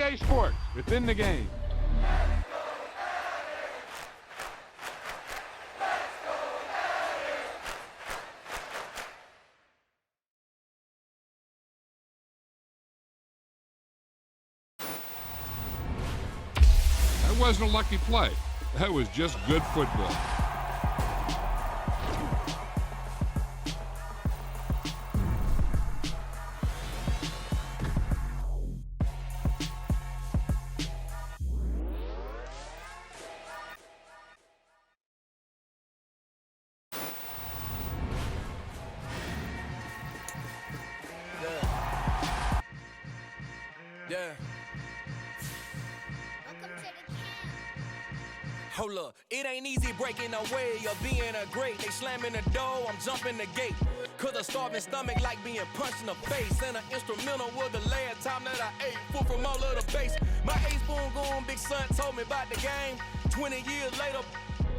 EA Sports, within the game. That wasn't a lucky play. That was just good football. Yeah. Hold up, it ain't easy breaking away or being a great. They slamming the door, I'm jumping the gate. Cause a starving stomach like being punched in the face. And an instrumental was the last time that I ate. Full from all of the bass. My A-spoon going, big son told me about the game. 20 years later,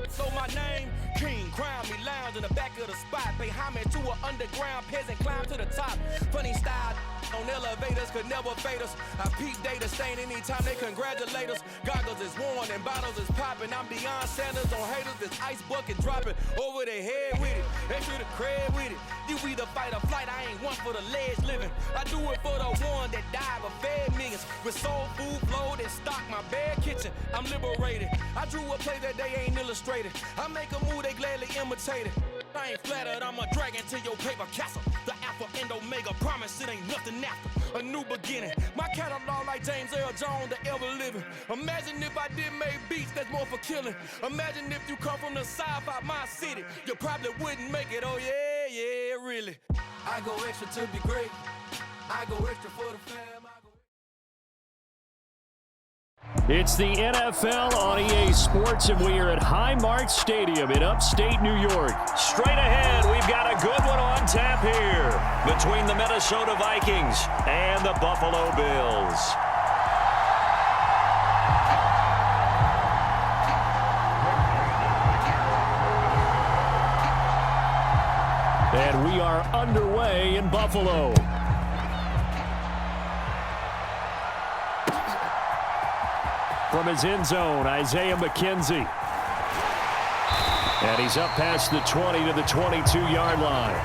so my name, King, crown me, lounge in the back of the spot. Pay homage to an underground peasant, climb to the top. Funny style on elevators could never fade us. I peep data stain anytime they congratulate us. Goggles is worn and bottles is popping. I'm beyond Sanders on haters, this ice bucket dropping over their head with it. Extra the cred with it. You either fight or flight, I ain't one for the ledge living. I do it for the one that died but fed millions. With soul food flowed and stock my bare kitchen. I'm liberated. I drew a play that they ain't illustrated. I make a move, they gladly imitate it. I ain't flattered, I'm a dragon to your paper castle. The Alpha and Omega, promise it ain't nothing after. A new beginning. My catalog like James Earl Jones, the ever living. Imagine if I did make beats that's more for killing. Imagine if you come from the south out my city. You probably wouldn't make it, oh yeah, yeah, really. I go extra to be great. I go extra for the fam. It's the NFL on EA Sports, and we are at Highmark Stadium in upstate New York. Straight ahead, we've got a good one on tap here between the Minnesota Vikings and the Buffalo Bills. And we are underway in Buffalo. From his end zone, Isaiah McKenzie. And he's up past the 20 to the 22-yard line.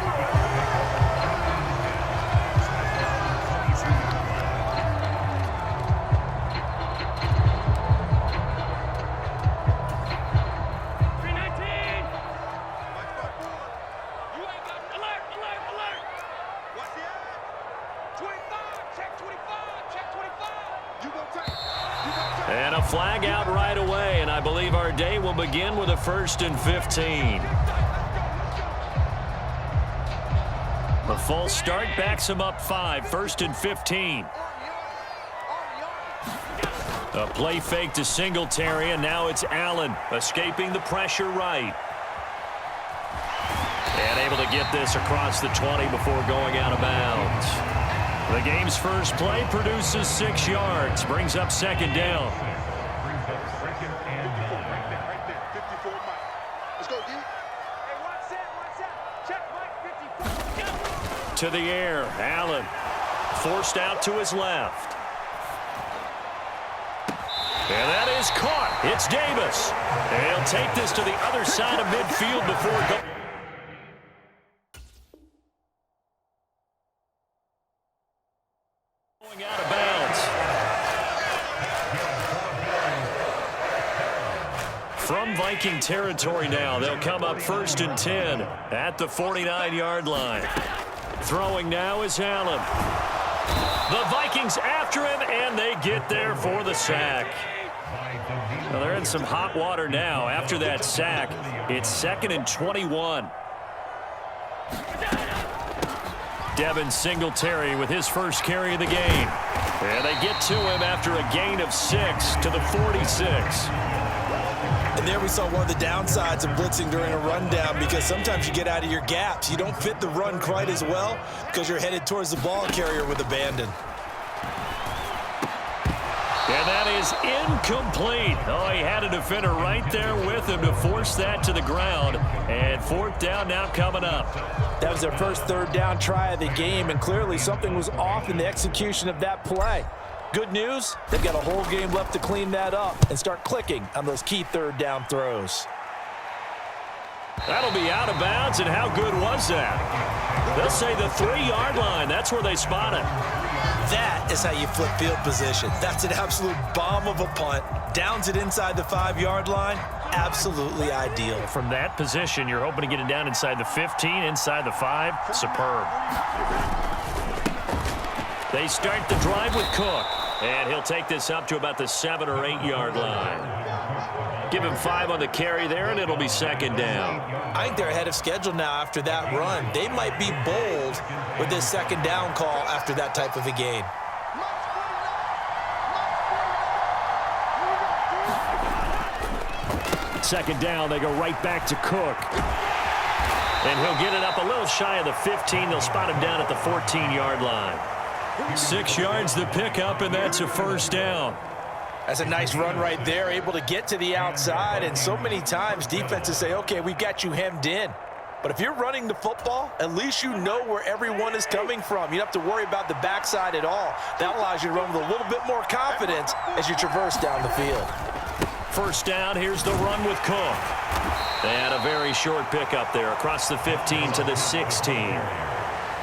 And a flag out right away, and I believe our day will begin with a 1st and 15. A false start backs him up 5, 1st and 15. A play fake to Singletary, and now it's Allen escaping the pressure right. And able to get this across the 20 before going out of bounds. The game's first play produces 6 yards, brings up 2nd down. To the air, Allen forced out to his left. And that is caught. It's Davis. And he'll take this to the other side of midfield before going out of bounds. From Viking territory now, they'll come up 1st and 10 at the 49-yard line. Throwing now is Allen. The Vikings after him, and they get there for the sack. Well, they're in some hot water now. After that sack, it's 2nd and 21. Devin Singletary with his first carry of the game. And they get to him after a gain of 6 to the 46. And there we saw one of the downsides of blitzing during a rundown, because sometimes you get out of your gaps. You don't fit the run quite as well because you're headed towards the ball carrier with abandon. And that is incomplete. Oh, he had a defender right there with him to force that to the ground. And 4th down now coming up. That was their first 3rd down try of the game, and clearly something was off in the execution of that play. Good news, they've got a whole game left to clean that up and start clicking on those key third down throws. That'll be out of bounds, and how good was that? They'll say the 3-yard line. That's where they spot it. That is how you flip field position. That's an absolute bomb of a punt. Downs it inside the 5-yard line. Absolutely ideal. From that position, you're hoping to get it down inside the 15, inside the 5. Superb. They start the drive with Cook, and he'll take this up to about the 7 or 8-yard line. Give him 5 on the carry there, and it'll be second down. I think they're ahead of schedule now after that run. They might be bold with this second down call after that type of a gain. Second down, they go right back to Cook. And he'll get it up a little shy of the 15. They'll spot him down at the 14-yard line. 6 yards the pickup, and that's a first down. That's a nice run right there, able to get to the outside. And so many times defenses say, okay, we've got you hemmed in. But if you're running the football, at least you know where everyone is coming from. You don't have to worry about the backside at all. That allows you to run with a little bit more confidence as you traverse down the field. First down, here's the run with Cook. And a very short pickup there across the 15 to the 16.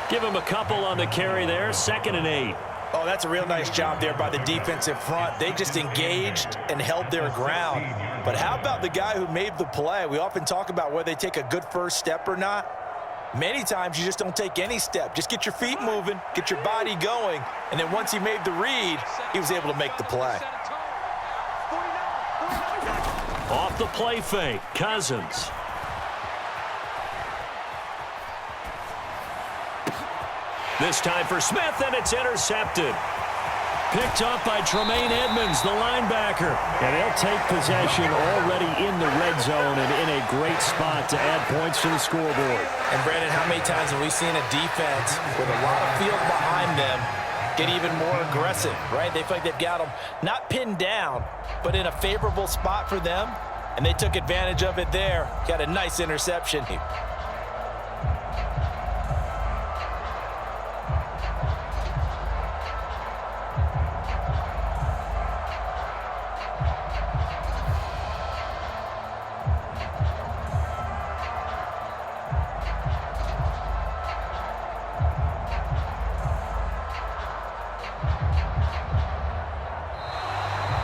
Give him a couple on the carry there, 2nd and 8. Oh, that's a real nice job there by the defensive front. They just engaged and held their ground. But how about the guy who made the play? We often talk about whether they take a good first step or not. Many times you just don't take any step. Just get your feet moving, get your body going, and then once he made the read, he was able to make the play. Off the play fake, Cousins. This time for Smith, and it's intercepted. Picked up by Tremaine Edmonds, the linebacker. And they'll take possession already in the red zone and in a great spot to add points to the scoreboard. And, Brandon, how many times have we seen a defense with a lot of field behind them get even more aggressive, right? They feel like they've got them not pinned down, but in a favorable spot for them, and they took advantage of it there. Got a nice interception.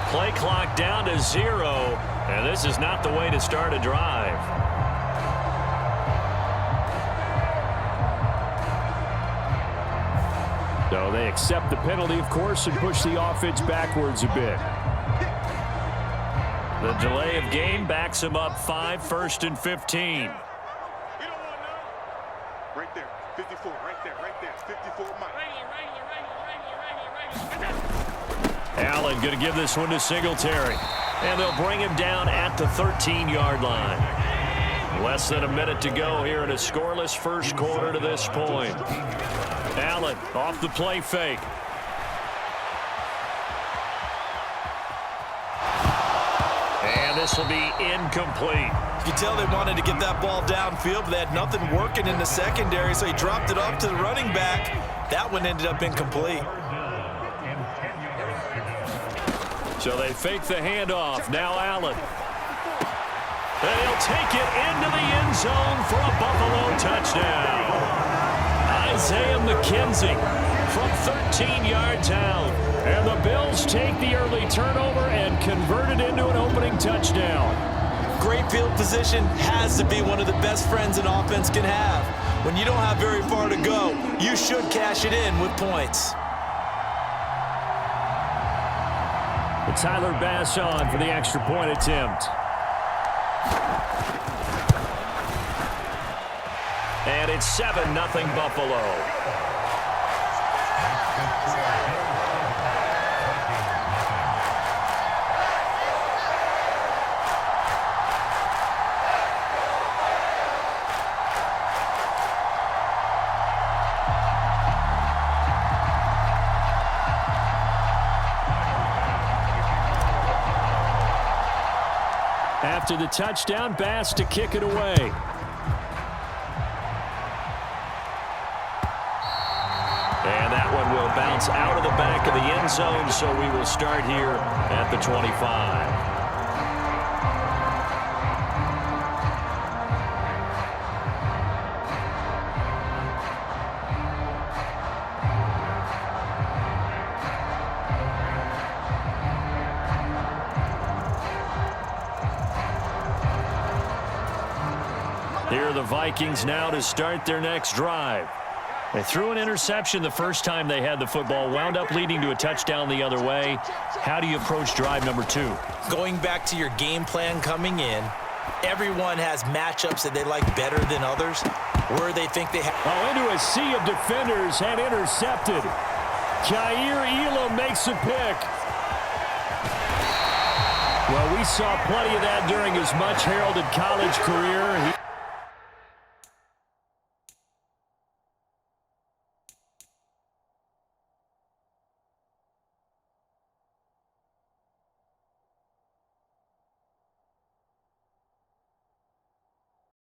Play clock down to 0, and this is not the way to start a drive. So they accept the penalty, of course, and push the offense backwards a bit. The delay of game backs them up 5, 1st and 15. You don't want to. Right there, 54, right there, 54, Mike. Allen going to give this one to Singletary. And they'll bring him down at the 13-yard line. Less than a minute to go here in a scoreless first quarter to this point. Allen off the play fake. And this will be incomplete. You can tell they wanted to get that ball downfield, but they had nothing working in the secondary, so he dropped it off to the running back. That one ended up incomplete. So they fake the handoff. Now Allen. And he'll take it into the end zone for a Buffalo touchdown. Isaiah McKenzie from 13 yards out. And the Bills take the early turnover and convert it into an opening touchdown. Great field position has to be one of the best friends an offense can have. When you don't have very far to go, you should cash it in with points. Tyler Bass on for the extra point attempt. And it's 7-0 Buffalo. After the touchdown, Bass to kick it away. And that one will bounce out of the back of the end zone, so we will start here at the 25. Here are the Vikings now to start their next drive. They threw an interception the first time they had the football, wound up leading to a touchdown the other way. How do you approach drive number 2? Going back to your game plan coming in, everyone has matchups that they like better than others, where they think they have. Oh, into a sea of defenders and intercepted. Jair Elam makes a pick. Well, we saw plenty of that during his much-heralded college career.